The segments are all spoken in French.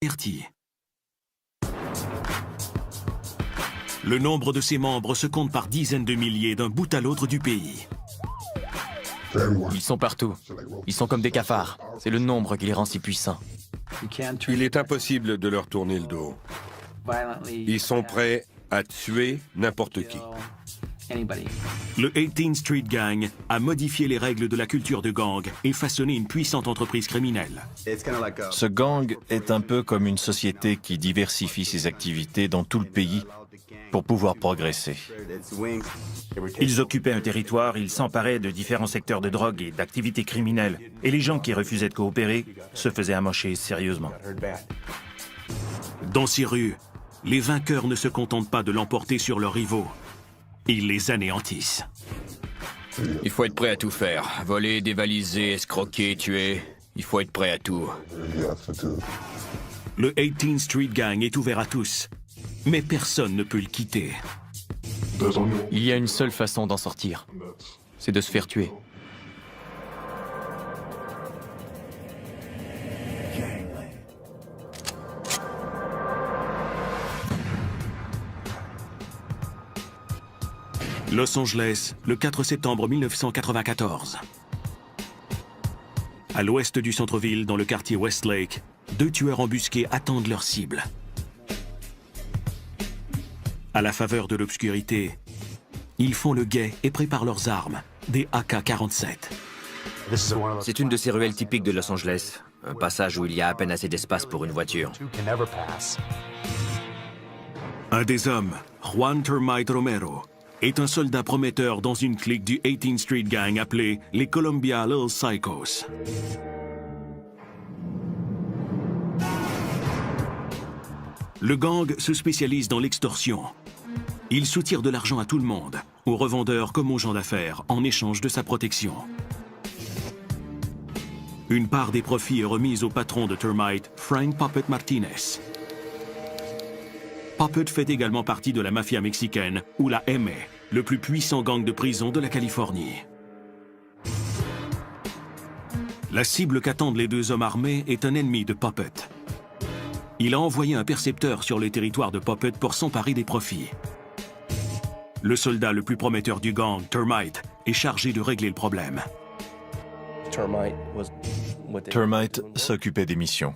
averti. Le nombre de ses membres se compte par dizaines de milliers d'un bout à l'autre du pays. Ils sont partout. Ils sont comme des cafards. C'est le nombre qui les rend si puissants. Il est impossible de leur tourner le dos. Ils sont prêts à tuer n'importe qui. Le 18th Street Gang a modifié les règles de la culture de gang et façonné une puissante entreprise criminelle. Ce gang est un peu comme une société qui diversifie ses activités dans tout le pays pour pouvoir progresser. Ils occupaient un territoire, ils s'emparaient de différents secteurs de drogue et d'activités criminelles. Et les gens qui refusaient de coopérer se faisaient amocher sérieusement. Dans ces rues, les vainqueurs ne se contentent pas de l'emporter sur leurs rivaux. Ils les anéantissent. Il faut être prêt à tout faire. Voler, dévaliser, escroquer, tuer. Il faut être prêt à tout. Le 18th Street Gang est ouvert à tous, mais personne ne peut le quitter. Il y a une seule façon d'en sortir. C'est de se faire tuer. Los Angeles, le 4 septembre 1994. À l'ouest du centre-ville, dans le quartier Westlake, deux tueurs embusqués attendent leur cible. À la faveur de l'obscurité, ils font le guet et préparent leurs armes, des AK-47. C'est une de ces ruelles typiques de Los Angeles. Un passage où il y a à peine assez d'espace pour une voiture. Un des hommes, Juan Termite Romero, est un soldat prometteur dans une clique du 18th Street Gang appelée les Columbia Little Psychos. Le gang se spécialise dans l'extorsion. Il soutire de l'argent à tout le monde, aux revendeurs comme aux gens d'affaires, en échange de sa protection. Une part des profits est remise au patron de Termite, Frank Puppet Martinez. Puppet fait également partie de la mafia mexicaine, ou la MA, le plus puissant gang de prison de la Californie. La cible qu'attendent les deux hommes armés est un ennemi de Puppet. Il a envoyé un percepteur sur le territoire de Puppet pour s'emparer des profits. Le soldat le plus prometteur du gang, Termite, est chargé de régler le problème. Termite s'occupait des missions.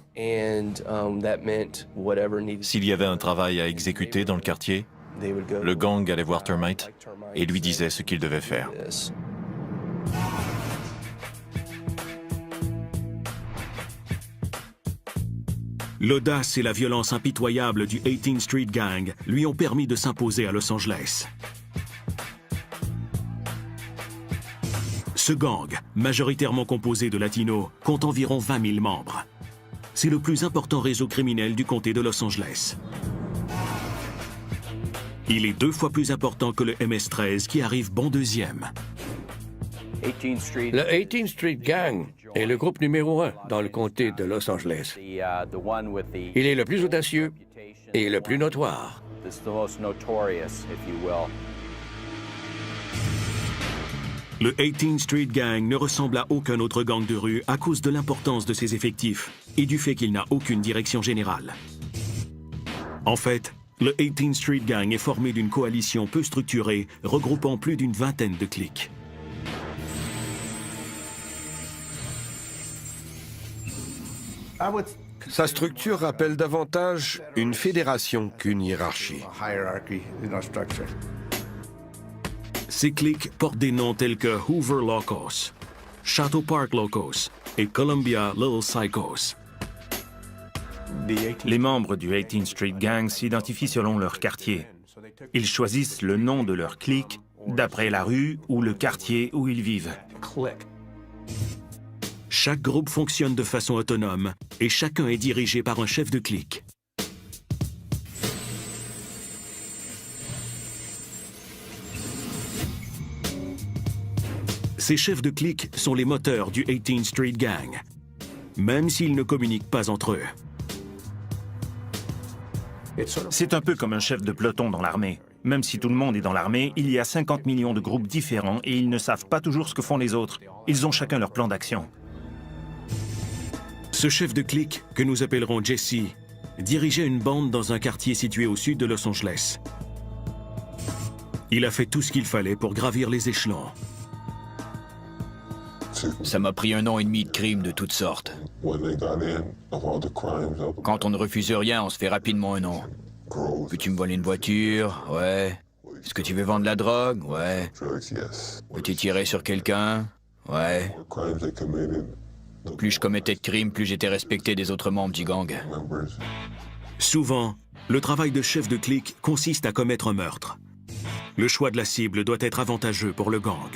S'il y avait un travail à exécuter dans le quartier, le gang allait voir Termite et lui disait ce qu'il devait faire. L'audace et la violence impitoyable du 18th Street Gang lui ont permis de s'imposer à Los Angeles. Ce gang, majoritairement composé de latinos, compte environ 20 000 membres. C'est le plus important réseau criminel du comté de Los Angeles. Il est 2 fois plus important que le MS-13 qui arrive bon deuxième. Le 18th Street Gang est le groupe numéro 1 dans le comté de Los Angeles. Il est le plus audacieux et le plus notoire. Le 18th Street Gang ne ressemble à aucun autre gang de rue à cause de l'importance de ses effectifs et du fait qu'il n'a aucune direction générale. En fait, le 18th Street Gang est formé d'une coalition peu structurée regroupant plus d'une vingtaine de cliques. Sa structure rappelle davantage une fédération qu'une hiérarchie. Ces cliques portent des noms tels que Hoover Locos, Chateau Park Locos et Columbia Little Psychos. Les membres du 18th Street Gang s'identifient selon leur quartier. Ils choisissent le nom de leur clique d'après la rue ou le quartier où ils vivent. Chaque groupe fonctionne de façon autonome et chacun est dirigé par un chef de clique. Ces chefs de clique sont les moteurs du 18th Street Gang, même s'ils ne communiquent pas entre eux. C'est un peu comme un chef de peloton dans l'armée. Même si tout le monde est dans l'armée, il y a 50 millions de groupes différents et ils ne savent pas toujours ce que font les autres. Ils ont chacun leur plan d'action. Ce chef de clique, que nous appellerons Jesse, dirigeait une bande dans un quartier situé au sud de Los Angeles. Il a fait tout ce qu'il fallait pour gravir les échelons. Ça m'a pris 1 an et demi de crimes de toutes sortes. Quand on ne refuse rien, on se fait rapidement un nom. Peux-tu me voler une voiture? Ouais. Est-ce que tu veux vendre la drogue? Ouais. Peux-tu tirer sur quelqu'un? Ouais. Plus je commettais de crimes, plus j'étais respecté des autres membres du gang. Souvent, le travail de chef de clique consiste à commettre un meurtre. Le choix de la cible doit être avantageux pour le gang.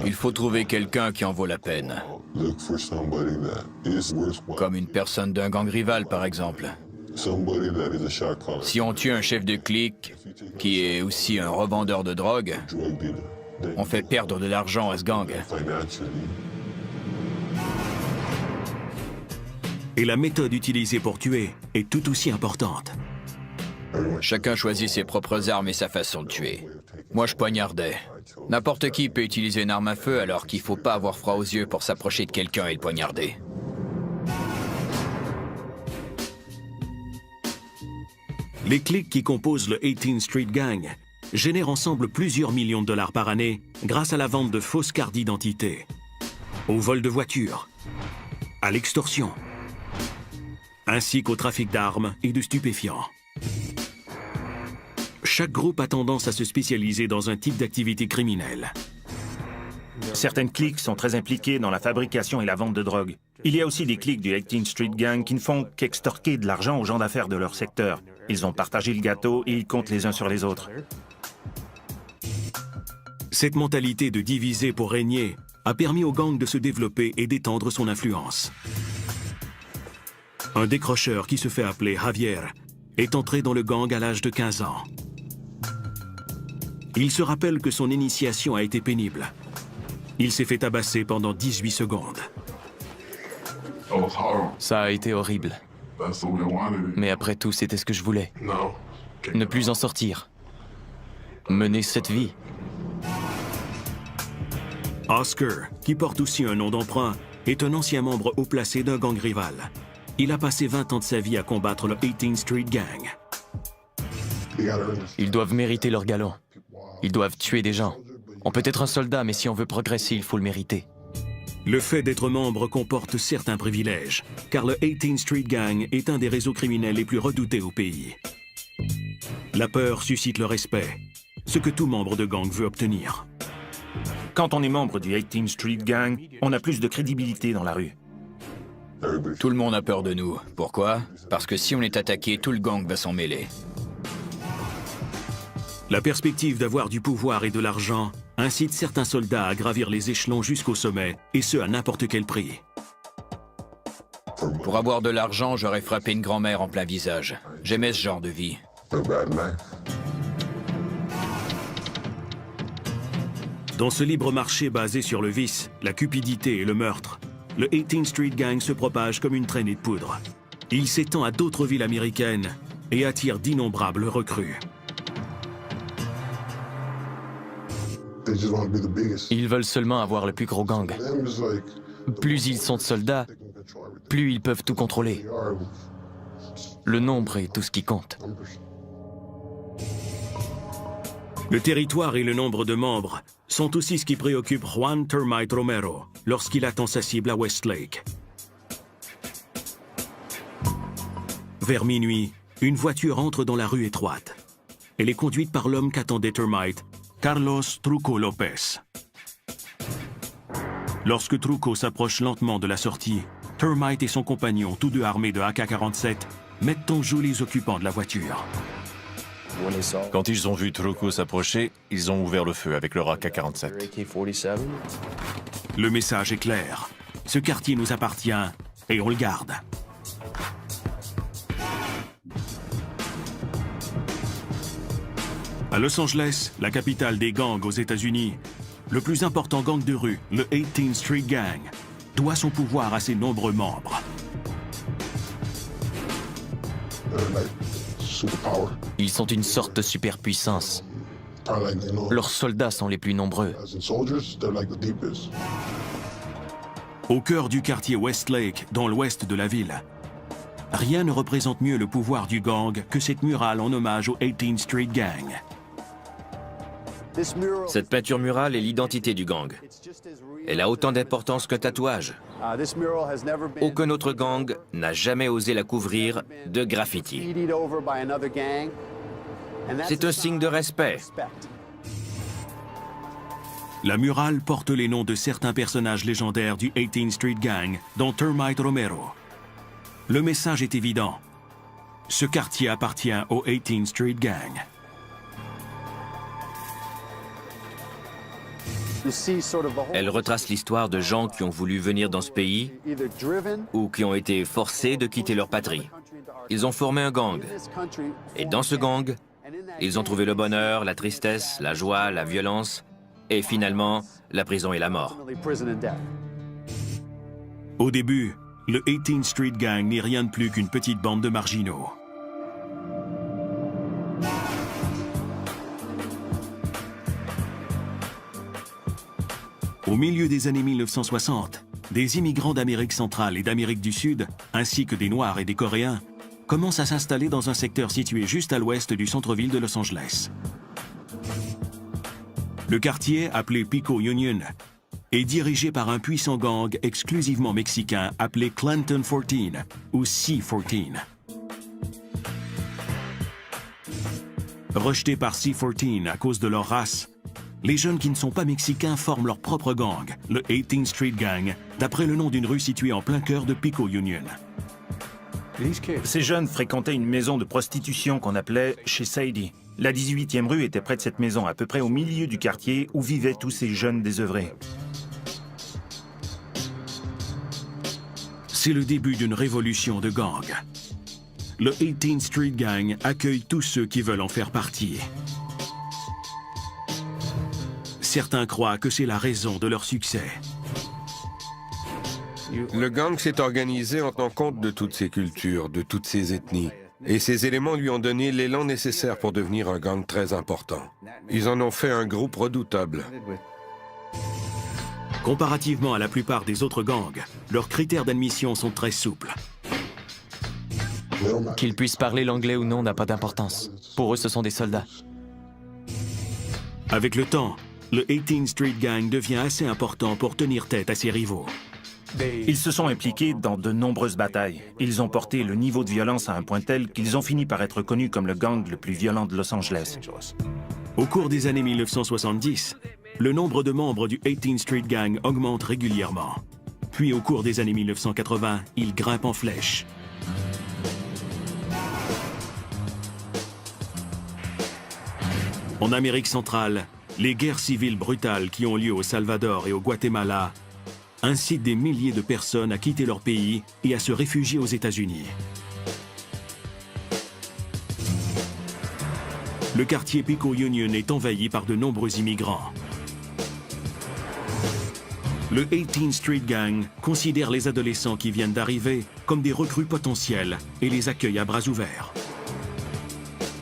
Il faut trouver quelqu'un qui en vaut la peine. Comme une personne d'un gang rival, par exemple. Si on tue un chef de clique, qui est aussi un revendeur de drogue, on fait perdre de l'argent à ce gang. Et la méthode utilisée pour tuer est tout aussi importante. Chacun choisit ses propres armes et sa façon de tuer. Moi, je poignardais. N'importe qui peut utiliser une arme à feu, alors qu'il faut pas avoir froid aux yeux pour s'approcher de quelqu'un et le poignarder. Les cliques qui composent le 18th Street Gang génèrent ensemble plusieurs millions de dollars par année grâce à la vente de fausses cartes d'identité, au vol de voitures, à l'extorsion, ainsi qu'au trafic d'armes et de stupéfiants. Chaque groupe a tendance à se spécialiser dans un type d'activité criminelle. Certaines cliques sont très impliquées dans la fabrication et la vente de drogue. Il y a aussi des cliques du 18th Street Gang qui ne font qu'extorquer de l'argent aux gens d'affaires de leur secteur. Ils ont partagé le gâteau et ils comptent les uns sur les autres. Cette mentalité de diviser pour régner a permis au gang de se développer et d'étendre son influence. Un décrocheur qui se fait appeler Javier est entré dans le gang à l'âge de 15 ans. Il se rappelle que son initiation a été pénible. Il s'est fait tabasser pendant 18 secondes. Ça a été horrible. Mais après tout, c'était ce que je voulais. Ne plus en sortir. Mener cette vie. Oscar, qui porte aussi un nom d'emprunt, est un ancien membre haut placé d'un gang rival. Il a passé 20 ans de sa vie à combattre le 18th Street Gang. Ils doivent mériter leur galon. Ils doivent tuer des gens. On peut être un soldat, mais si on veut progresser, il faut le mériter. Le fait d'être membre comporte certains privilèges, car le 18th Street Gang est un des réseaux criminels les plus redoutés au pays. La peur suscite le respect, ce que tout membre de gang veut obtenir. Quand on est membre du 18th Street Gang, on a plus de crédibilité dans la rue. Tout le monde a peur de nous. Pourquoi? Parce que si on est attaqué, tout le gang va s'en mêler. La perspective d'avoir du pouvoir et de l'argent incite certains soldats à gravir les échelons jusqu'au sommet, et ce à n'importe quel prix. Pour avoir de l'argent, j'aurais frappé une grand-mère en plein visage. J'aimais ce genre de vie. Dans ce libre marché basé sur le vice, la cupidité et le meurtre, le 18th Street Gang se propage comme une traînée de poudre. Il s'étend à d'autres villes américaines et attire d'innombrables recrues. Ils veulent seulement avoir le plus gros gang. Plus ils sont de soldats, plus ils peuvent tout contrôler. Le nombre est tout ce qui compte. Le territoire et le nombre de membres sont aussi ce qui préoccupe Juan Termite Romero lorsqu'il attend sa cible à Westlake. Vers minuit, une voiture entre dans la rue étroite. Elle est conduite par l'homme qu'attendait Termite, Carlos Truco Lopez. Lorsque Truco s'approche lentement de la sortie, Termite et son compagnon, tous deux armés de AK-47, mettent en joue les occupants de la voiture. Quand ils ont vu Truco s'approcher, ils ont ouvert le feu avec leur AK-47. Le message est clair. Ce quartier nous appartient et on le garde. À Los Angeles, la capitale des gangs aux États-Unis, le plus important gang de rue, le 18th Street Gang, doit son pouvoir à ses nombreux membres. Ils sont une sorte de superpuissance. Leurs soldats sont les plus nombreux. Au cœur du quartier Westlake, dans l'ouest de la ville, Rien ne représente mieux le pouvoir du gang que cette murale en hommage au 18th Street Gang. Cette peinture murale est l'identité du gang. Elle a autant d'importance qu'un tatouage. Aucun autre gang n'a jamais osé la couvrir de graffiti. C'est un signe de respect. La murale porte les noms de certains personnages légendaires du 18th Street Gang, dont Termite Romero. Le message est évident. Ce quartier appartient au 18th Street Gang. Elle retrace l'histoire de gens qui ont voulu venir dans ce pays ou qui ont été forcés de quitter leur patrie. Ils ont formé un gang. Et dans ce gang, ils ont trouvé le bonheur, la tristesse, la joie, la violence et finalement, la prison et la mort. Au début, le 18th Street Gang n'est rien de plus qu'une petite bande de marginaux. Au milieu des années 1960, des immigrants d'Amérique centrale et d'Amérique du Sud, ainsi que des Noirs et des Coréens, commencent à s'installer dans un secteur situé juste à l'ouest du centre-ville de Los Angeles. Le quartier, appelé Pico Union, est dirigé par un puissant gang exclusivement mexicain appelé Clanton 14 ou C-14. Rejetés par C-14 à cause de leur race, les jeunes qui ne sont pas mexicains forment leur propre gang, le 18th Street Gang, d'après le nom d'une rue située en plein cœur de Pico Union. Ces jeunes fréquentaient une maison de prostitution qu'on appelait chez Sadie. La 18e rue était près de cette maison, à peu près au milieu du quartier où vivaient tous ces jeunes désœuvrés. C'est le début d'une révolution de gangs. Le 18th Street Gang accueille tous ceux qui veulent en faire partie. Certains croient que c'est la raison de leur succès. Le gang s'est organisé en tenant compte de toutes ces cultures, de toutes ces ethnies. Et ces éléments lui ont donné l'élan nécessaire pour devenir un gang très important. Ils en ont fait un groupe redoutable. Comparativement à la plupart des autres gangs, leurs critères d'admission sont très souples. Qu'ils puissent parler l'anglais ou non n'a pas d'importance. Pour eux, ce sont des soldats. Avec le temps, le 18th Street Gang devient assez important pour tenir tête à ses rivaux. Ils se sont impliqués dans de nombreuses batailles. Ils ont porté le niveau de violence à un point tel qu'ils ont fini par être connus comme le gang le plus violent de Los Angeles. Au cours des années 1970, le nombre de membres du 18th Street Gang augmente régulièrement. Puis au cours des années 1980, il grimpe en flèche. En Amérique centrale, les guerres civiles brutales qui ont lieu au Salvador et au Guatemala incitent des milliers de personnes à quitter leur pays et à se réfugier aux États-Unis. Le quartier Pico Union est envahi par de nombreux immigrants. Le 18th Street Gang considère les adolescents qui viennent d'arriver comme des recrues potentielles et les accueille à bras ouverts.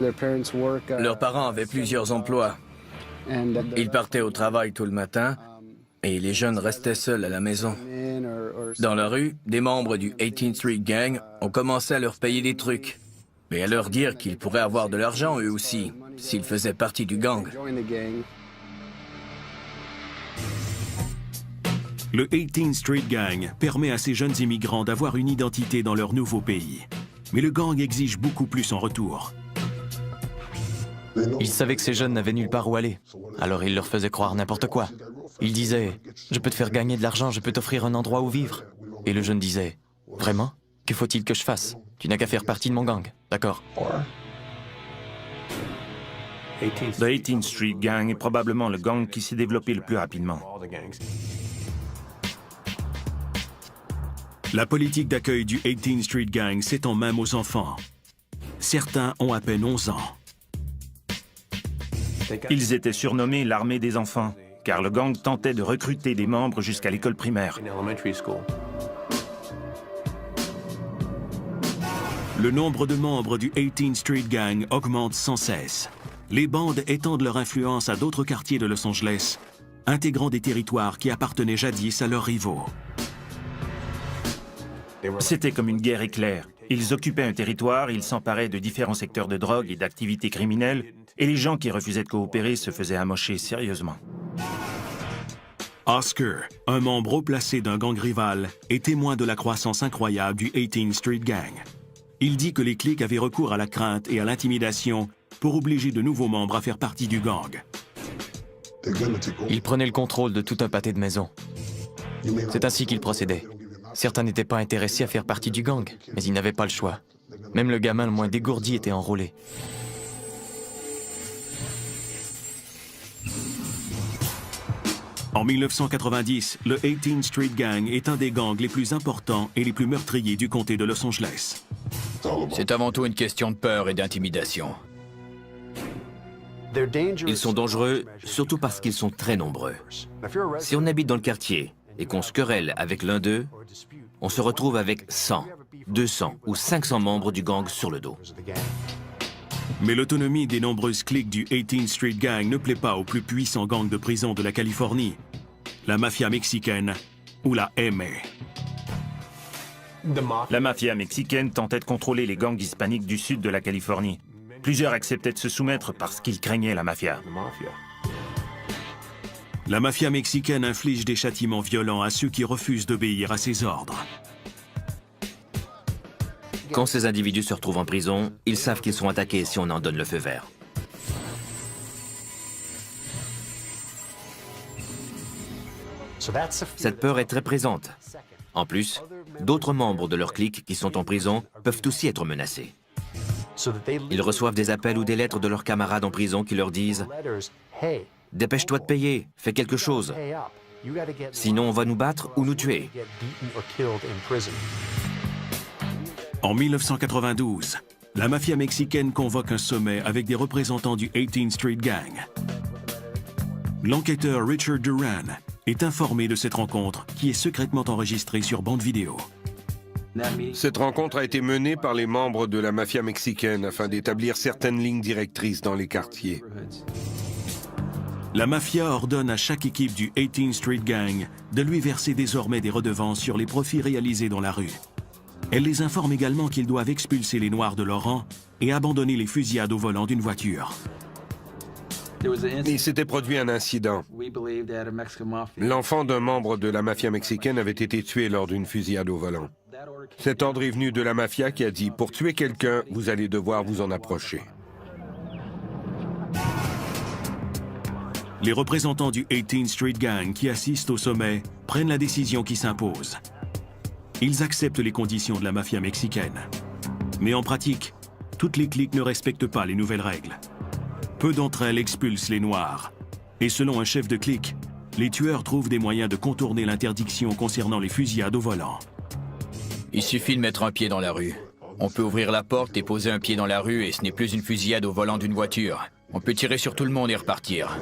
Leurs parents avaient plusieurs emplois. Ils partaient au travail tout le matin et les jeunes restaient seuls à la maison. Dans la rue, des membres du 18th Street Gang ont commencé à leur payer des trucs et à leur dire qu'ils pourraient avoir de l'argent eux aussi, s'ils faisaient partie du gang. Le 18th Street Gang permet à ces jeunes immigrants d'avoir une identité dans leur nouveau pays. Mais le gang exige beaucoup plus en retour. Ils savaient que ces jeunes n'avaient nulle part où aller. Alors ils leur faisaient croire n'importe quoi. Ils disaient « Je peux te faire gagner de l'argent, je peux t'offrir un endroit où vivre. » Et le jeune disait « Vraiment? Que faut-il que je fasse? Tu n'as qu'à faire partie de mon gang, d'accord ?» Le 18th Street Gang est probablement le gang qui s'est développé le plus rapidement. La politique d'accueil du 18th Street Gang s'étend même aux enfants. Certains ont à peine 11 ans. Ils étaient surnommés l'armée des enfants, car le gang tentait de recruter des membres jusqu'à l'école primaire. Le nombre de membres du 18th Street Gang augmente sans cesse. Les bandes étendent leur influence à d'autres quartiers de Los Angeles, intégrant des territoires qui appartenaient jadis à leurs rivaux. C'était comme une guerre éclair. Ils occupaient un territoire, ils s'emparaient de différents secteurs de drogue et d'activités criminelles, et les gens qui refusaient de coopérer se faisaient amocher sérieusement. Oscar, un membre haut placé d'un gang rival, est témoin de la croissance incroyable du 18th Street Gang. Il dit que les cliques avaient recours à la crainte et à l'intimidation pour obliger de nouveaux membres à faire partie du gang. Ils prenaient le contrôle de tout un pâté de maisons. C'est ainsi qu'ils procédaient. Certains n'étaient pas intéressés à faire partie du gang, mais ils n'avaient pas le choix. Même le gamin le moins dégourdi était enrôlé. En 1990, le 18th Street Gang est un des gangs les plus importants et les plus meurtriers du comté de Los Angeles. C'est avant tout une question de peur et d'intimidation. Ils sont dangereux, surtout parce qu'ils sont très nombreux. Si on habite dans le quartier et qu'on se querelle avec l'un d'eux, on se retrouve avec 100, 200 ou 500 membres du gang sur le dos. Mais l'autonomie des nombreuses cliques du 18th Street Gang ne plaît pas au plus puissant gang de prison de la Californie, la mafia mexicaine ou la MA. La mafia mexicaine tentait de contrôler les gangs hispaniques du sud de la Californie. Plusieurs acceptaient de se soumettre parce qu'ils craignaient la mafia. La mafia mexicaine inflige des châtiments violents à ceux qui refusent d'obéir à ses ordres. Quand ces individus se retrouvent en prison, ils savent qu'ils sont attaqués si on en donne le feu vert. Cette peur est très présente. En plus, d'autres membres de leur clique qui sont en prison peuvent aussi être menacés. Ils reçoivent des appels ou des lettres de leurs camarades en prison qui leur disent « Dépêche-toi de payer, fais quelque chose. Sinon on va nous battre ou nous tuer. » En 1992, la mafia mexicaine convoque un sommet avec des représentants du 18th Street Gang. L'enquêteur Richard Duran est informé de cette rencontre qui est secrètement enregistrée sur bande vidéo. Cette rencontre a été menée par les membres de la mafia mexicaine afin d'établir certaines lignes directrices dans les quartiers. La mafia ordonne à chaque équipe du 18th Street Gang de lui verser désormais des redevances sur les profits réalisés dans la rue. Elle les informe également qu'ils doivent expulser les Noirs de leur rang et abandonner les fusillades au volant d'une voiture. Il s'était produit un incident. L'enfant d'un membre de la mafia mexicaine avait été tué lors d'une fusillade au volant. Cet ordre est venu de la mafia qui a dit « Pour tuer quelqu'un, vous allez devoir vous en approcher ». Les représentants du 18th Street Gang qui assistent au sommet prennent la décision qui s'impose. Ils acceptent les conditions de la mafia mexicaine. Mais en pratique, toutes les cliques ne respectent pas les nouvelles règles. Peu d'entre elles expulsent les Noirs. Et selon un chef de clique, les tueurs trouvent des moyens de contourner l'interdiction concernant les fusillades au volant. Il suffit de mettre un pied dans la rue. On peut ouvrir la porte et poser un pied dans la rue et ce n'est plus une fusillade au volant d'une voiture. On peut tirer sur tout le monde et repartir.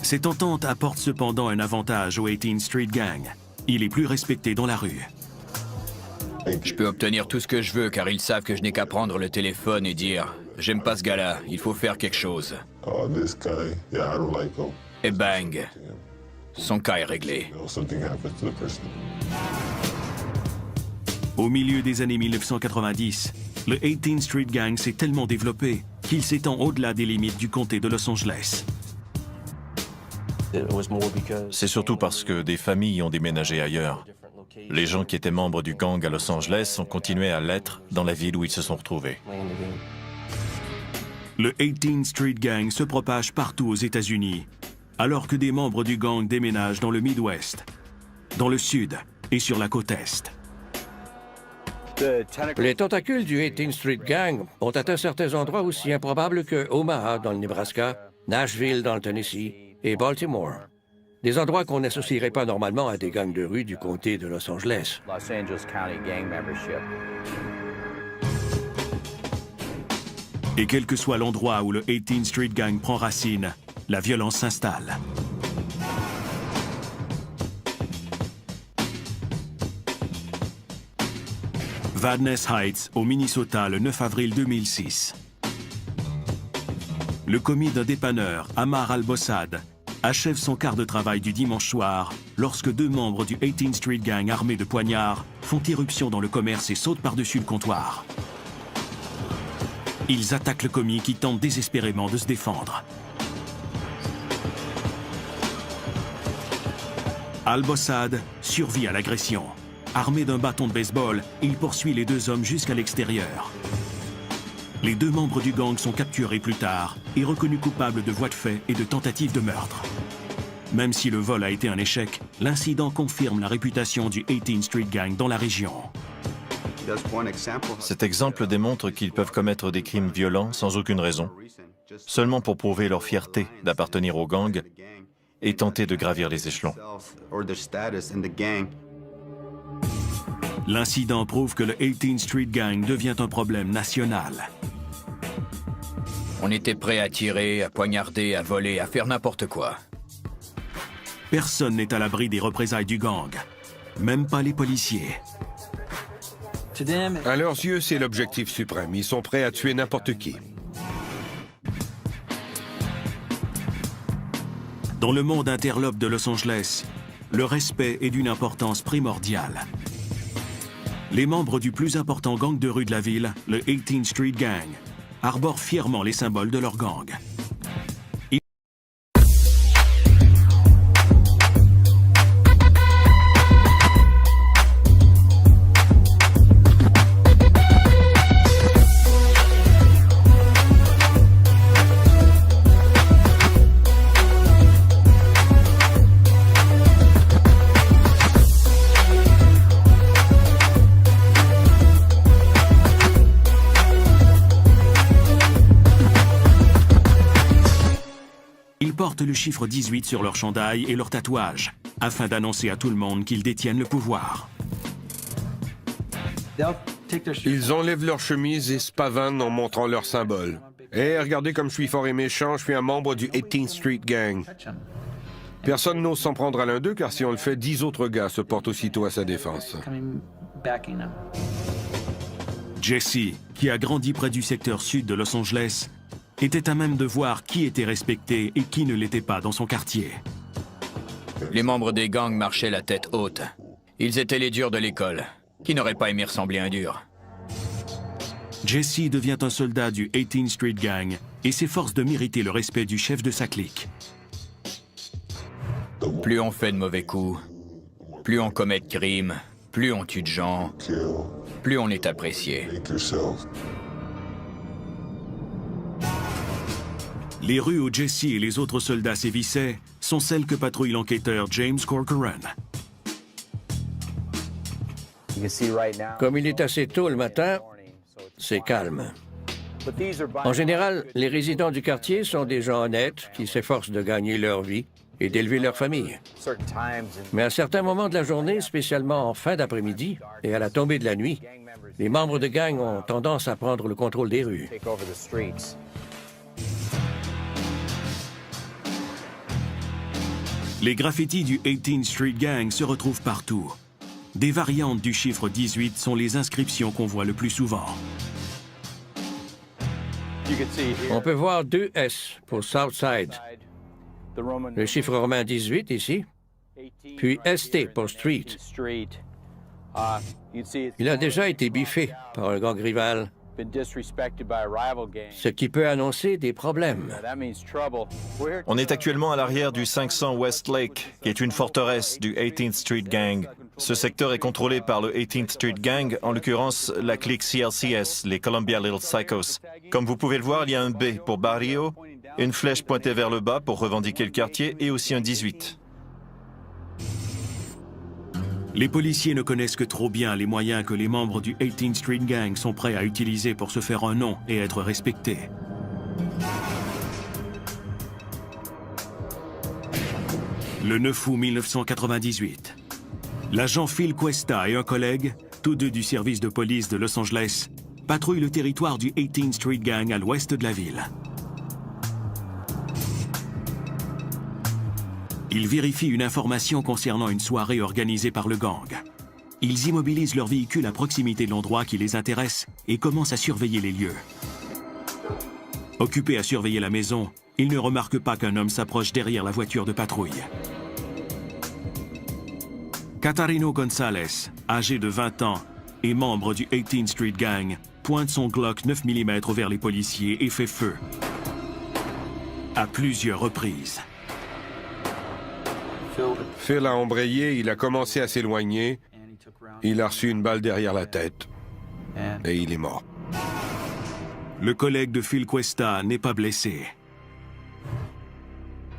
Cette entente apporte cependant un avantage au 18th Street Gang. Il est plus respecté dans la rue. Je peux obtenir tout ce que je veux car ils savent que je n'ai qu'à prendre le téléphone et dire « J'aime pas ce gars-là, il faut faire quelque chose. » Et bang, son cas est réglé. Au milieu des années 1990, le 18th Street Gang s'est tellement développé qu'il s'étend au-delà des limites du comté de Los Angeles. C'est surtout parce que des familles ont déménagé ailleurs. Les gens qui étaient membres du gang à Los Angeles ont continué à l'être dans la ville où ils se sont retrouvés. Le 18th Street Gang se propage partout aux États-Unis, alors que des membres du gang déménagent dans le Midwest, dans le Sud et sur la côte Est. Les tentacules du 18th Street Gang ont atteint certains endroits aussi improbables que Omaha dans le Nebraska, Nashville dans le Tennessee et Baltimore. Des endroits qu'on n'associerait pas normalement à des gangs de rue du comté de Los Angeles. Et quel que soit l'endroit où le 18th Street Gang prend racine, la violence s'installe. Vadnais Heights, au Minnesota, le 9 avril 2006. Le commis d'un dépanneur, Ammar al-Bossad, achève son quart de travail du dimanche soir lorsque deux membres du 18th Street Gang armés de poignards font irruption dans le commerce et sautent par-dessus le comptoir. Ils attaquent le commis qui tente désespérément de se défendre. Al-Bossad survit à l'agression. Armé d'un bâton de baseball, il poursuit les deux hommes jusqu'à l'extérieur. Les deux membres du gang sont capturés plus tard et reconnus coupables de voies de fait et de tentative de meurtre. Même si le vol a été un échec, l'incident confirme la réputation du 18th Street Gang dans la région. Cet exemple démontre qu'ils peuvent commettre des crimes violents sans aucune raison, seulement pour prouver leur fierté d'appartenir au gang et tenter de gravir les échelons. L'incident prouve que le 18th Street Gang devient un problème national. On était prêt à tirer, à poignarder, à voler, à faire n'importe quoi. Personne n'est à l'abri des représailles du gang, même pas les policiers. À leurs yeux, c'est l'objectif suprême. Ils sont prêts à tuer n'importe qui. Dans le monde interlope de Los Angeles, le respect est d'une importance primordiale. Les membres du plus important gang de rue de la ville, le 18th Street Gang, arborent fièrement les symboles de leur gang. Ils portent le chiffre 18 sur leur chandail et leur tatouage, afin d'annoncer à tout le monde qu'ils détiennent le pouvoir. Ils enlèvent leur chemise et se pavanent en montrant leur symbole. Hé, regardez comme je suis fort et méchant, je suis un membre du 18th Street Gang. Personne n'ose s'en prendre à l'un d'eux, car si on le fait, 10 autres gars se portent aussitôt à sa défense. Jesse, qui a grandi près du secteur sud de Los Angeles, était à même de voir qui était respecté et qui ne l'était pas dans son quartier. Les membres des gangs marchaient la tête haute. Ils étaient les durs de l'école. Qui n'aurait pas aimé ressembler à un dur? Jesse devient un soldat du 18th Street Gang et s'efforce de mériter le respect du chef de sa clique. Plus on fait de mauvais coups, plus on commet de crimes, plus on tue de gens, plus on est apprécié. Les rues où Jesse et les autres soldats sévissaient sont celles que patrouille l'enquêteur James Corcoran. Comme il est assez tôt le matin, c'est calme. En général, les résidents du quartier sont des gens honnêtes qui s'efforcent de gagner leur vie et d'élever leur famille. Mais à certains moments de la journée, spécialement en fin d'après-midi et à la tombée de la nuit, les membres de gang ont tendance à prendre le contrôle des rues. Les graffitis du 18th Street Gang se retrouvent partout. Des variantes du chiffre 18 sont les inscriptions qu'on voit le plus souvent. On peut voir 2 S pour Southside, le chiffre romain 18 ici, puis ST pour Street. Il a déjà été biffé par un gang rival, ce qui peut annoncer des problèmes. On est actuellement à l'arrière du 500 Westlake, qui est une forteresse du 18th Street Gang. Ce secteur est contrôlé par le 18th Street Gang, en l'occurrence la clique CLCS, les Columbia Little Psychos. Comme vous pouvez le voir, il y a un B pour Barrio, une flèche pointée vers le bas pour revendiquer le quartier et aussi un 18. Les policiers ne connaissent que trop bien les moyens que les membres du 18th Street Gang sont prêts à utiliser pour se faire un nom et être respectés. Le 9 août 1998, l'agent Phil Cuesta et un collègue, tous deux du service de police de Los Angeles, patrouillent le territoire du 18th Street Gang à l'ouest de la ville. Ils vérifient une information concernant une soirée organisée par le gang. Ils immobilisent leur véhicule à proximité de l'endroit qui les intéresse et commencent à surveiller les lieux. Occupés à surveiller la maison, il ne remarque pas qu'un homme s'approche derrière la voiture de patrouille. Catarino González, âgé de 20 ans et membre du 18th Street Gang, pointe son Glock 9 mm vers les policiers et fait feu. À plusieurs reprises. Phil a embrayé, il a commencé à s'éloigner, il a reçu une balle derrière la tête et il est mort. Le collègue de Phil Cuesta n'est pas blessé.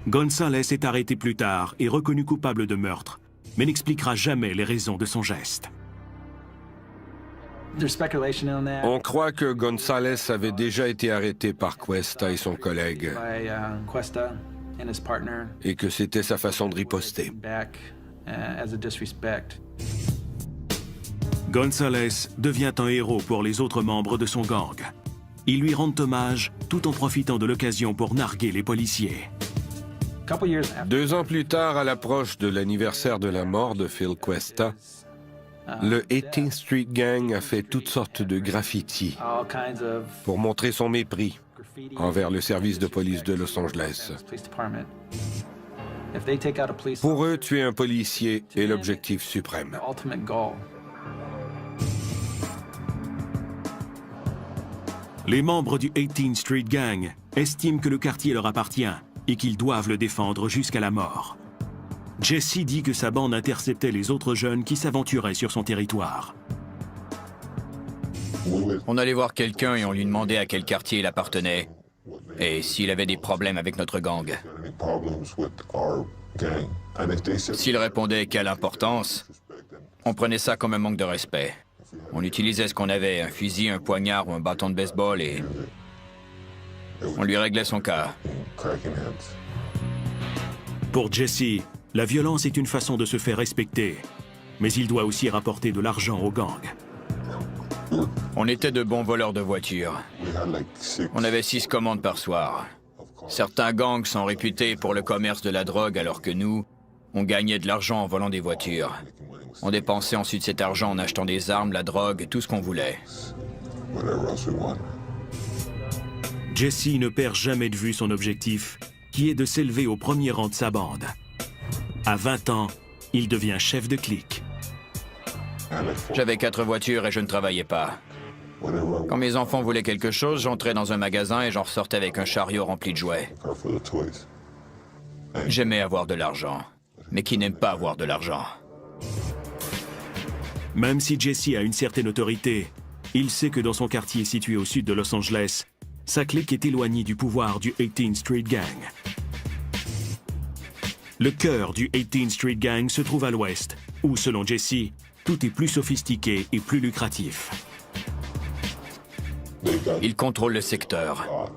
González est arrêté plus tard et reconnu coupable de meurtre, mais n'expliquera jamais les raisons de son geste. On croit que González avait déjà été arrêté par Cuesta et son collègue et que c'était sa façon de riposter. González devient un héros pour les autres membres de son gang. Ils lui rendent hommage tout en profitant de l'occasion pour narguer les policiers. 2 ans plus tard, à l'approche de l'anniversaire de la mort de Phil Cuesta, le 18th Street Gang a fait toutes sortes de graffitis pour montrer son mépris envers le service de police de Los Angeles. Pour eux, tuer un policier est l'objectif suprême. Les membres du 18th Street Gang estiment que le quartier leur appartient et qu'ils doivent le défendre jusqu'à la mort. Jesse dit que sa bande interceptait les autres jeunes qui s'aventuraient sur son territoire. On allait voir quelqu'un et on lui demandait à quel quartier il appartenait et s'il avait des problèmes avec notre gang. S'il répondait quelle importance, on prenait ça comme un manque de respect. On utilisait ce qu'on avait, un fusil, un poignard ou un bâton de baseball et on lui réglait son cas. Pour Jesse, la violence est une façon de se faire respecter, mais il doit aussi rapporter de l'argent au gang. On était de bons voleurs de voitures. On avait 6 commandes par soir. Certains gangs sont réputés pour le commerce de la drogue alors que nous, on gagnait de l'argent en volant des voitures. On dépensait ensuite cet argent en achetant des armes, la drogue, tout ce qu'on voulait. Jesse ne perd jamais de vue son objectif, qui est de s'élever au premier rang de sa bande. À 20 ans, il devient chef de clique. J'avais 4 voitures et je ne travaillais pas. Quand mes enfants voulaient quelque chose, j'entrais dans un magasin et j'en ressortais avec un chariot rempli de jouets. J'aimais avoir de l'argent. Mais qui n'aime pas avoir de l'argent? Même si Jesse a une certaine autorité, il sait que dans son quartier situé au sud de Los Angeles, sa clique est éloignée du pouvoir du 18th Street Gang. Le cœur du 18th Street Gang se trouve à l'ouest, où, selon Jesse, tout est plus sophistiqué et plus lucratif. Ils contrôlent le secteur.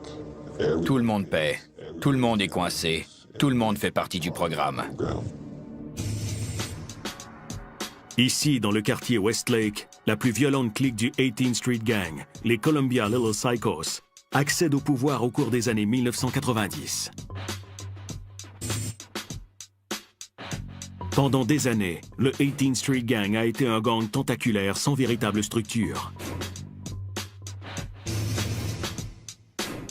Tout le monde paie. Tout le monde est coincé. Tout le monde fait partie du programme. Ici, dans le quartier Westlake, la plus violente clique du 18th Street Gang, les Columbia Little Psychos, accède au pouvoir au cours des années 1990. Pendant des années, le 18th Street Gang a été un gang tentaculaire sans véritable structure.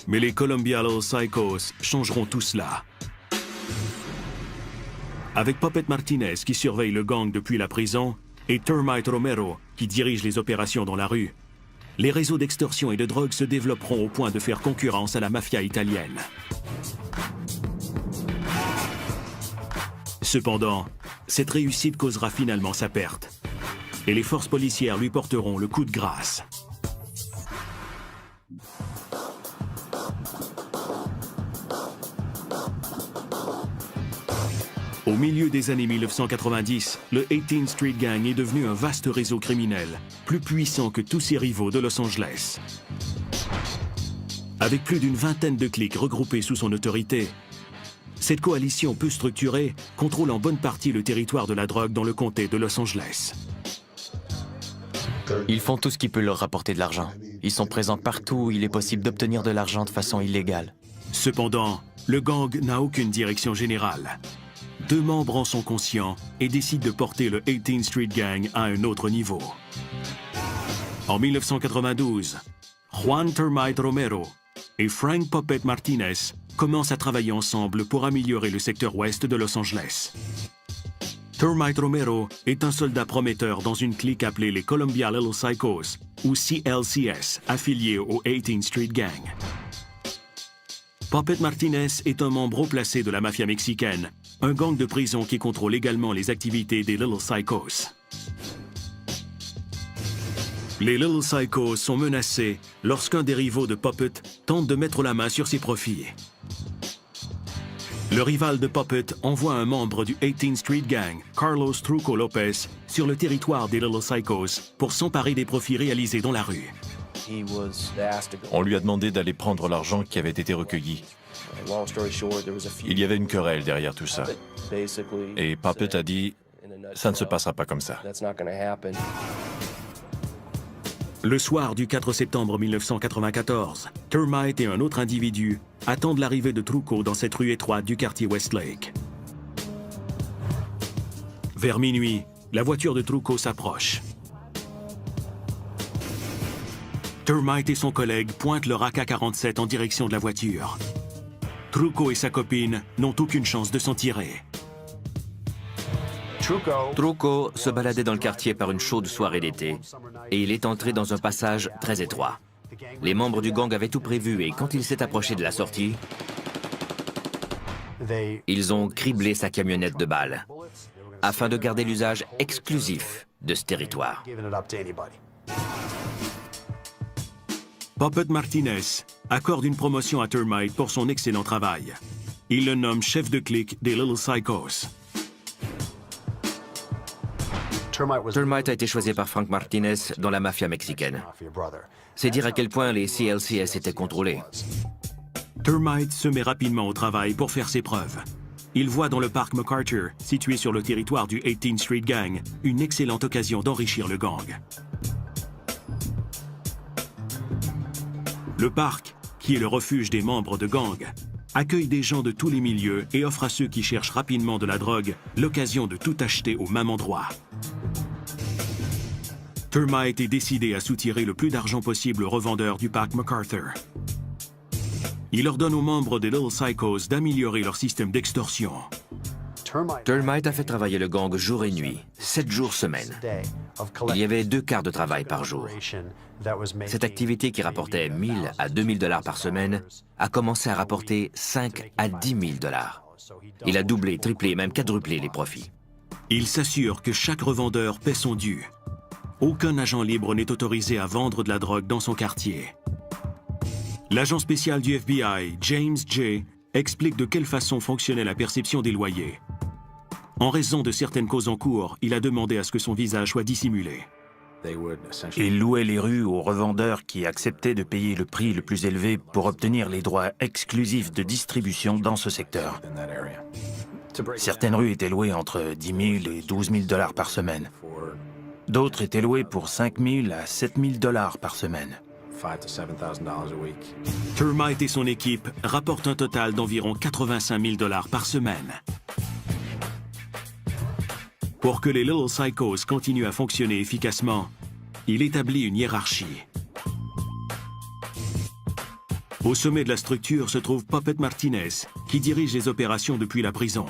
Mais les Columbia Little Psychos changeront tout cela. Avec Puppet Martinez qui surveille le gang depuis la prison et Termite Romero qui dirige les opérations dans la rue, les réseaux d'extorsion et de drogue se développeront au point de faire concurrence à la mafia italienne. Cependant, cette réussite causera finalement sa perte et les forces policières lui porteront le coup de grâce. Au milieu des années 1990, le 18th Street Gang est devenu un vaste réseau criminel, plus puissant que tous ses rivaux de Los Angeles. Avec plus d'une vingtaine de cliques regroupées sous son autorité, cette coalition peu structurée contrôle en bonne partie le territoire de la drogue dans le comté de Los Angeles. Ils font tout ce qui peut leur rapporter de l'argent. Ils sont présents partout où il est possible d'obtenir de l'argent de façon illégale. Cependant, le gang n'a aucune direction générale. 2 membres en sont conscients et décident de porter le 18th Street Gang à un autre niveau. En 1992, Juan Termite Romero et Frank Puppet Martinez commencent à travailler ensemble pour améliorer le secteur ouest de Los Angeles. Termite Romero est un soldat prometteur dans une clique appelée les Columbia Little Psychos, ou CLCS, affiliée au 18th Street Gang. Puppet Martinez est un membre haut placé de la mafia mexicaine, un gang de prison qui contrôle également les activités des Little Psychos. Les Little Psychos sont menacés lorsqu'un des rivaux de Puppet tente de mettre la main sur ses profits. Le rival de Puppet envoie un membre du 18th Street Gang, Carlos Truco Lopez, sur le territoire des Little Psychos pour s'emparer des profits réalisés dans la rue. On lui a demandé d'aller prendre l'argent qui avait été recueilli. Il y avait une querelle derrière tout ça. Et Puppet a dit « ça ne se passera pas comme ça ». Le soir du 4 septembre 1994, Termite et un autre individu attendent l'arrivée de Truco dans cette rue étroite du quartier Westlake. Vers minuit, la voiture de Truco s'approche. Termite et son collègue pointent leur AK-47 en direction de la voiture. Truco et sa copine n'ont aucune chance de s'en tirer. Truco se baladait dans le quartier par une chaude soirée d'été et il est entré dans un passage très étroit. Les membres du gang avaient tout prévu et quand il s'est approché de la sortie, ils ont criblé sa camionnette de balles afin de garder l'usage exclusif de ce territoire. Puppet Martinez accorde une promotion à Termite pour son excellent travail. Il le nomme chef de clique des Little Psychos. Termite a été choisi par Frank Martinez dans la mafia mexicaine. C'est dire à quel point les CLCS étaient contrôlés. Termite se met rapidement au travail pour faire ses preuves. Il voit dans le parc MacArthur, situé sur le territoire du 18th Street Gang, une excellente occasion d'enrichir le gang. Le parc, qui est le refuge des membres de gang, accueille des gens de tous les milieux et offre à ceux qui cherchent rapidement de la drogue l'occasion de tout acheter au même endroit. Termite est décidé à soutirer le plus d'argent possible aux revendeurs du parc MacArthur. Il ordonne aux membres des Little Psychos d'améliorer leur système d'extorsion. Termite a fait travailler le gang jour et nuit, 7 jours semaine. Il y avait 2 quarts de travail par jour. Cette activité qui rapportait 1000 à 2000 $ par semaine a commencé à rapporter 5 à 10 000 $. Il a doublé, triplé, même quadruplé les profits. Il s'assure que chaque revendeur paie son dû. Aucun agent libre n'est autorisé à vendre de la drogue dans son quartier. L'agent spécial du FBI, James J., explique de quelle façon fonctionnait la perception des loyers. En raison de certaines causes en cours, il a demandé à ce que son visage soit dissimulé. Il louait les rues aux revendeurs qui acceptaient de payer le prix le plus élevé pour obtenir les droits exclusifs de distribution dans ce secteur. Certaines rues étaient louées entre 10 000 et 12 000 $ par semaine. D'autres étaient louées pour 5 000 à 7 000 $ par semaine. Termite et son équipe rapportent un total d'environ 85 000 $ par semaine. Pour que les Little Psychos continuent à fonctionner efficacement, il établit une hiérarchie. Au sommet de la structure se trouve Puppet Martinez, qui dirige les opérations depuis la prison.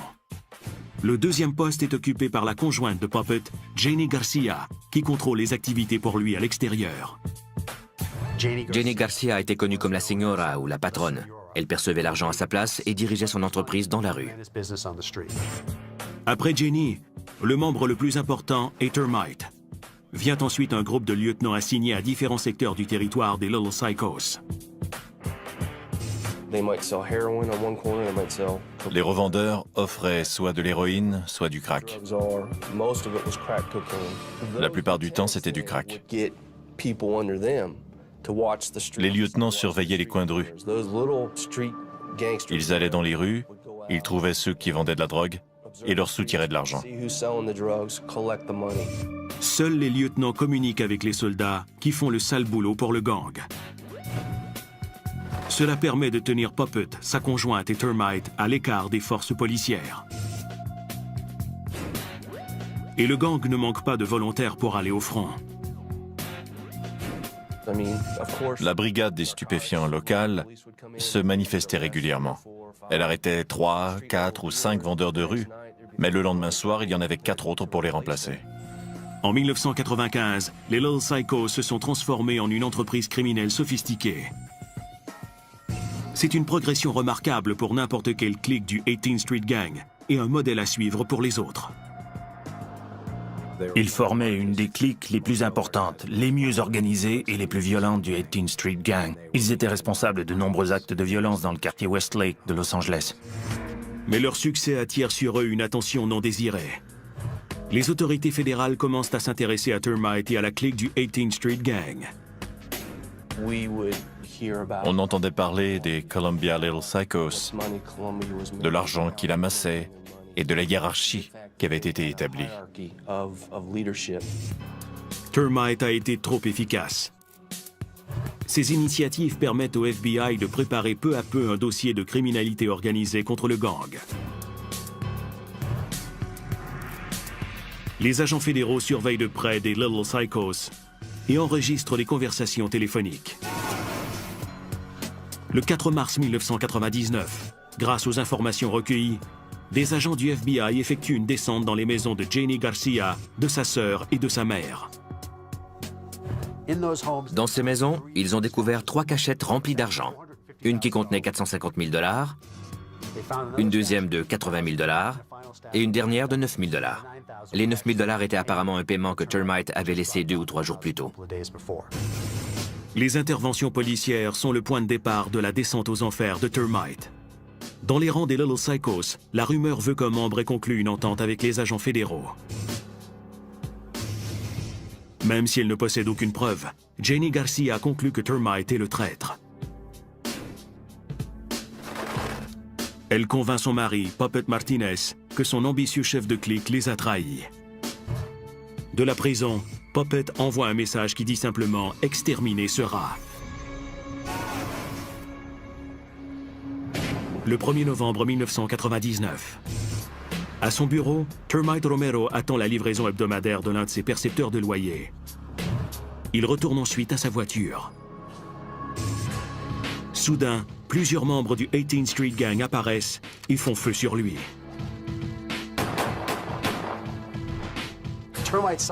Le deuxième poste est occupé par la conjointe de Puppet, Jenny Garcia, qui contrôle les activités pour lui à l'extérieur. Jenny Garcia était connue comme la señora ou la patronne. Elle percevait l'argent à sa place et dirigeait son entreprise dans la rue. Après Jenny, le membre le plus important est Termite. Vient ensuite un groupe de lieutenants assignés à différents secteurs du territoire des Little Psychos. Les revendeurs offraient soit de l'héroïne, soit du crack. La plupart du temps, c'était du crack. Les lieutenants surveillaient les coins de rue. Ils allaient dans les rues, ils trouvaient ceux qui vendaient de la drogue et leur soutiraient de l'argent. Seuls les lieutenants communiquent avec les soldats qui font le sale boulot pour le gang. Cela permet de tenir Puppet, sa conjointe et Termite à l'écart des forces policières. Et le gang ne manque pas de volontaires pour aller au front. La brigade des stupéfiants locale se manifestait régulièrement. Elle arrêtait 3, 4 ou 5 vendeurs de rue, mais le lendemain soir, il y en avait 4 autres pour les remplacer. En 1995, les Little Psychos se sont transformés en une entreprise criminelle sophistiquée. C'est une progression remarquable pour n'importe quel clique du 18th Street Gang et un modèle à suivre pour les autres. Ils formaient une des cliques les plus importantes, les mieux organisées et les plus violentes du 18th Street Gang. Ils étaient responsables de nombreux actes de violence dans le quartier Westlake de Los Angeles. Mais leur succès attire sur eux une attention non désirée. Les autorités fédérales commencent à s'intéresser à Termite et à la clique du 18th Street Gang. On entendait parler des Columbia Little Psychos, de l'argent qu'il amassait et de la hiérarchie qui avait été établie. Termite a été trop efficace. Ces initiatives permettent au FBI de préparer peu à peu un dossier de criminalité organisée contre le gang. Les agents fédéraux surveillent de près des Little Psychos et enregistrent les conversations téléphoniques. Le 4 mars 1999, grâce aux informations recueillies, des agents du FBI effectuent une descente dans les maisons de Janie Garcia, de sa sœur et de sa mère. Dans ces maisons, ils ont découvert 3 cachettes remplies d'argent. Une qui contenait 450 000 $, une deuxième de 80 000 $ et une dernière de 9 000 $. Les 9 000 $ étaient apparemment un paiement que Termite avait laissé 2 ou 3 jours plus tôt. Les interventions policières sont le point de départ de la descente aux enfers de Termite. Dans les rangs des Little Psychos, la rumeur veut qu'un membre ait conclu une entente avec les agents fédéraux. Même si elle ne possède aucune preuve, Janie Garcia a conclu que Termite est le traître. Elle convainc son mari, Puppet Martinez, que son ambitieux chef de clique les a trahis. De la prison, Puppet envoie un message qui dit simplement « Exterminer sera ». Le 1er novembre 1999. À son bureau, Termite Romero attend la livraison hebdomadaire de l'un de ses percepteurs de loyer. Il retourne ensuite à sa voiture. Soudain, plusieurs membres du 18th Street Gang apparaissent et font feu sur lui.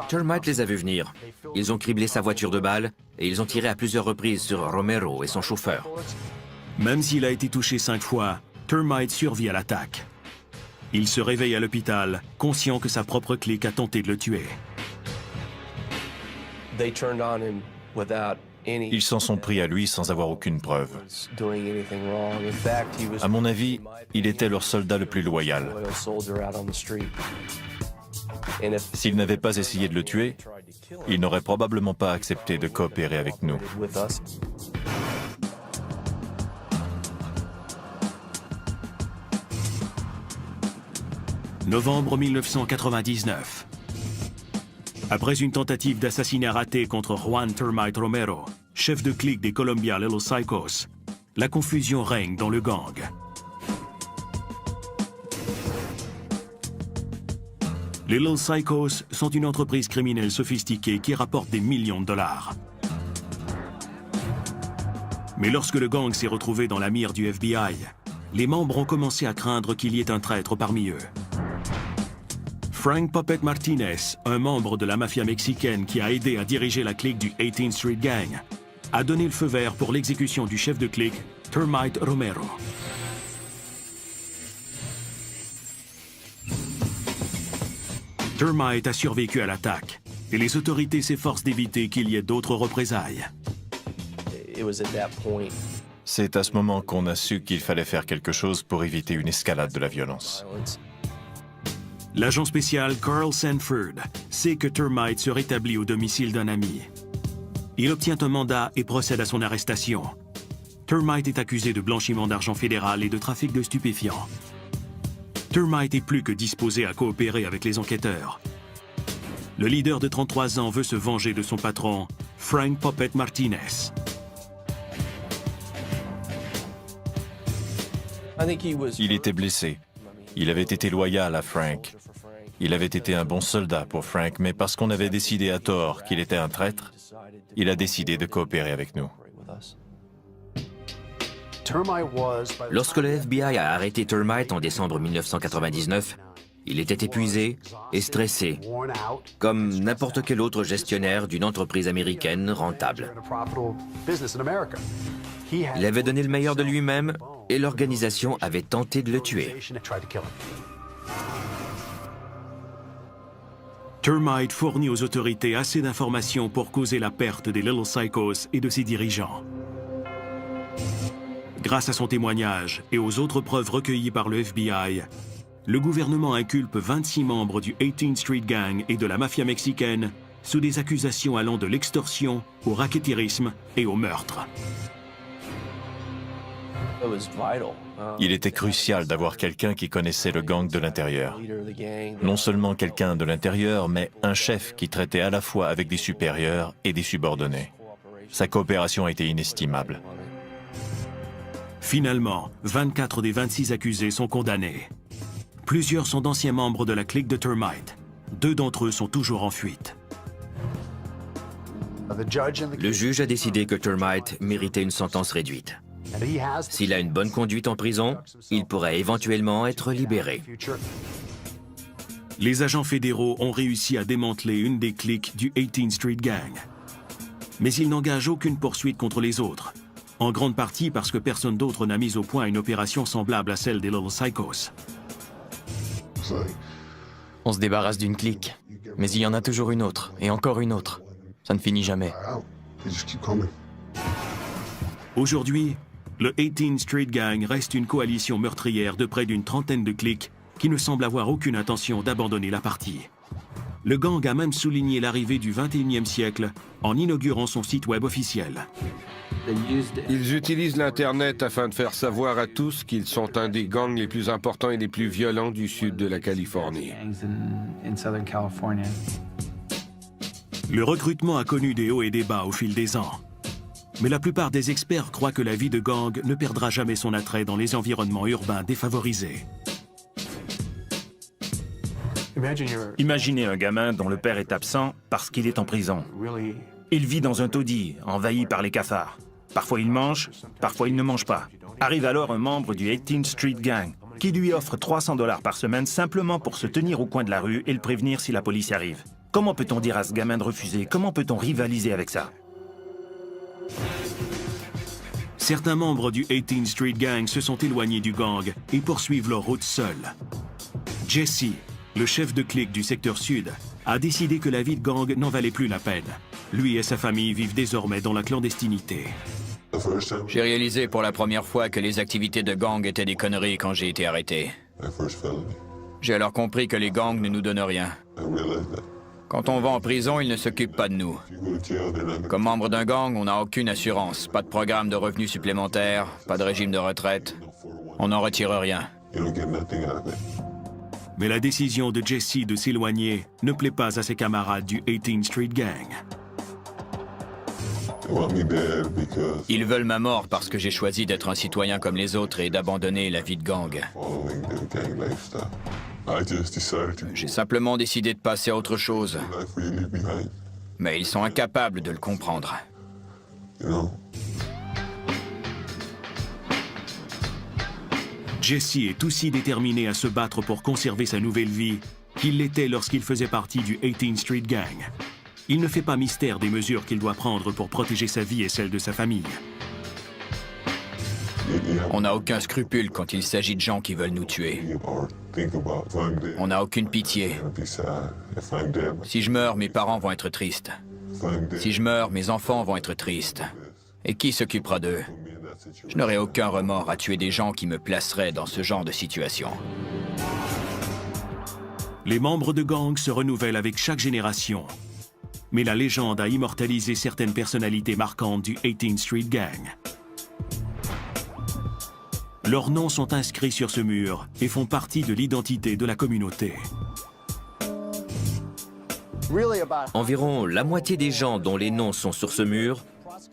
Termite les a vus venir. Ils ont criblé sa voiture de balles et ils ont tiré à plusieurs reprises sur Romero et son chauffeur. Même s'il a été touché 5 fois, Termite survit à l'attaque. Il se réveille à l'hôpital, conscient que sa propre clique a tenté de le tuer. Ils s'en sont pris à lui sans avoir aucune preuve. À mon avis, il était leur soldat le plus loyal. S'ils n'avaient pas essayé de le tuer, ils n'auraient probablement pas accepté de coopérer avec nous. Novembre 1999. Après une tentative d'assassinat ratée contre Juan Termite Romero, chef de clique des Columbia Little Psychos, la confusion règne dans le gang. Les Little Psychos sont une entreprise criminelle sophistiquée qui rapporte des millions de dollars. Mais lorsque le gang s'est retrouvé dans la mire du FBI, les membres ont commencé à craindre qu'il y ait un traître parmi eux. Frank Puppet Martinez, un membre de la mafia mexicaine qui a aidé à diriger la clique du 18th Street Gang, a donné le feu vert pour l'exécution du chef de clique, Termite Romero. Termite a survécu à l'attaque et les autorités s'efforcent d'éviter qu'il y ait d'autres représailles. C'est à ce moment qu'on a su qu'il fallait faire quelque chose pour éviter une escalade de la violence. L'agent spécial Carl Sanford sait que Termite se rétablit au domicile d'un ami. Il obtient un mandat et procède à son arrestation. Termite est accusé de blanchiment d'argent fédéral et de trafic de stupéfiants. Termite est plus que disposé à coopérer avec les enquêteurs. Le leader de 33 ans veut se venger de son patron, Frank Puppet Martinez. Il était blessé. Il avait été loyal à Frank. Il avait été un bon soldat pour Frank, mais parce qu'on avait décidé à tort qu'il était un traître, il a décidé de coopérer avec nous. Lorsque le FBI a arrêté Termite en décembre 1999, il était épuisé et stressé, comme n'importe quel autre gestionnaire d'une entreprise américaine rentable. Il avait donné le meilleur de lui-même et l'organisation avait tenté de le tuer. Termite fournit aux autorités assez d'informations pour causer la perte des Little Psychos et de ses dirigeants. Grâce à son témoignage et aux autres preuves recueillies par le FBI, le gouvernement inculpe 26 membres du 18th Street Gang et de la mafia mexicaine sous des accusations allant de l'extorsion au rackettierisme et au meurtre. Il était crucial d'avoir quelqu'un qui connaissait le gang de l'intérieur. Non seulement quelqu'un de l'intérieur, mais un chef qui traitait à la fois avec des supérieurs et des subordonnés. Sa coopération a été inestimable. Finalement, 24 des 26 accusés sont condamnés. Plusieurs sont d'anciens membres de la clique de Termite. 2 d'entre eux sont toujours en fuite. Le juge a décidé que Termite méritait une sentence réduite. S'il a une bonne conduite en prison, il pourrait éventuellement être libéré. Les agents fédéraux ont réussi à démanteler une des cliques du 18th Street Gang. Mais ils n'engagent aucune poursuite contre les autres, en grande partie parce que personne d'autre n'a mis au point une opération semblable à celle des Little Psychos. On se débarrasse d'une clique, mais il y en a toujours une autre, et encore une autre. Ça ne finit jamais. Aujourd'hui, le 18th Street Gang reste une coalition meurtrière de près d'une trentaine de cliques qui ne semble avoir aucune intention d'abandonner la partie. Le gang a même souligné l'arrivée du 21e siècle en inaugurant son site web officiel. Ils utilisent l'Internet afin de faire savoir à tous qu'ils sont un des gangs les plus importants et les plus violents du sud de la Californie. Le recrutement a connu des hauts et des bas au fil des ans. Mais la plupart des experts croient que la vie de gang ne perdra jamais son attrait dans les environnements urbains défavorisés. Imaginez un gamin dont le père est absent parce qu'il est en prison. Il vit dans un taudis, envahi par les cafards. Parfois il mange, parfois il ne mange pas. Arrive alors un membre du 18th Street Gang qui lui offre $300 par semaine simplement pour se tenir au coin de la rue et le prévenir si la police arrive. Comment peut-on dire à ce gamin de refuser? Comment peut-on rivaliser avec ça? Certains membres du 18th Street Gang se sont éloignés du gang et poursuivent leur route seuls. Jesse, le chef de clique du secteur sud, a décidé que la vie de gang n'en valait plus la peine. Lui et sa famille vivent désormais dans la clandestinité. J'ai réalisé pour la première fois que les activités de gang étaient des conneries quand j'ai été arrêté. J'ai alors compris que les gangs ne nous donnent rien. Quand on va en prison, ils ne s'occupent pas de nous. Comme membre d'un gang, on n'a aucune assurance, pas de programme de revenus supplémentaires, pas de régime de retraite. On n'en retire rien. Mais la décision de Jesse de s'éloigner ne plaît pas à ses camarades du 18th Street Gang. Ils veulent ma mort parce que j'ai choisi d'être un citoyen comme les autres et d'abandonner la vie de gang. J'ai simplement décidé de passer à autre chose. Mais ils sont incapables de le comprendre. Jesse est aussi déterminé à se battre pour conserver sa nouvelle vie qu'il l'était lorsqu'il faisait partie du 18th Street Gang. Il ne fait pas mystère des mesures qu'il doit prendre pour protéger sa vie et celle de sa famille. On n'a aucun scrupule quand il s'agit de gens qui veulent nous tuer. On n'a aucune pitié. Si je meurs, mes parents vont être tristes. Si je meurs, mes enfants vont être tristes. Et qui s'occupera d'eux? Je n'aurai aucun remords à tuer des gens qui me placeraient dans ce genre de situation. Les membres de gang se renouvellent avec chaque génération. Mais la légende a immortalisé certaines personnalités marquantes du 18th Street Gang. Leurs noms sont inscrits sur ce mur et font partie de l'identité de la communauté. Environ la moitié des gens dont les noms sont sur ce mur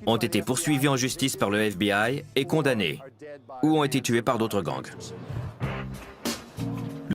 ont été poursuivis en justice par le FBI et condamnés, ou ont été tués par d'autres gangs.